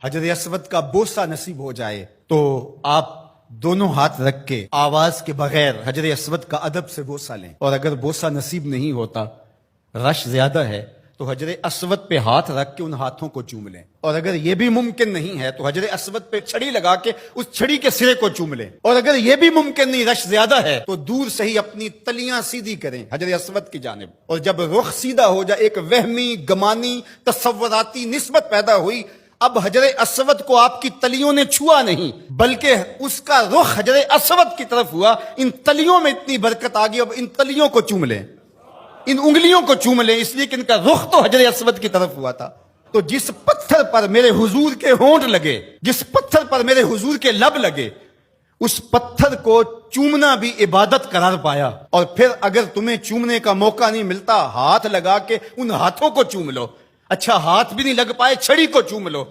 حجر اسود کا بوسہ نصیب ہو جائے تو آپ دونوں ہاتھ رکھ کے آواز کے بغیر حجر اسود کا ادب سے بوسہ لیں، اور اگر بوسہ نصیب نہیں ہوتا، رش زیادہ ہے، تو حجر اسود پہ ہاتھ رکھ کے ان ہاتھوں کو چوم لیں، اور اگر یہ بھی ممکن نہیں ہے تو حجر اسود پہ چھڑی لگا کے اس چھڑی کے سرے کو چوم لیں، اور اگر یہ بھی ممکن نہیں، رش زیادہ ہے، تو دور سے ہی اپنی تلیاں سیدھی کریں حجر اسود کی جانب، اور جب رخ سیدھا ہو جائے، ایک وہمی گمانی تصوراتی نسبت پیدا ہوئی، اب حجر اسود کو آپ کی تلیوں نے چھوا نہیں بلکہ اس کا رخ حجر اسود کی طرف ہوا، ان تلیوں میں اتنی برکت آ گئی، اب ان تلیوں کو چوم لیں، ان انگلیوں کو چوم لیں، اس لیے کہ ان کا رخ تو حجر اسود کی طرف ہوا تھا۔ تو جس پتھر پر میرے حضور کے ہونٹ لگے، جس پتھر پر میرے حضور کے لب لگے، اس پتھر کو چومنا بھی عبادت قرار پایا، اور پھر اگر تمہیں چومنے کا موقع نہیں ملتا، ہاتھ لگا کے ان ہاتھوں کو چوم لو۔ اچھا ہاتھ بھی نہیں لگ پائے، چھڑی کو چوم لو۔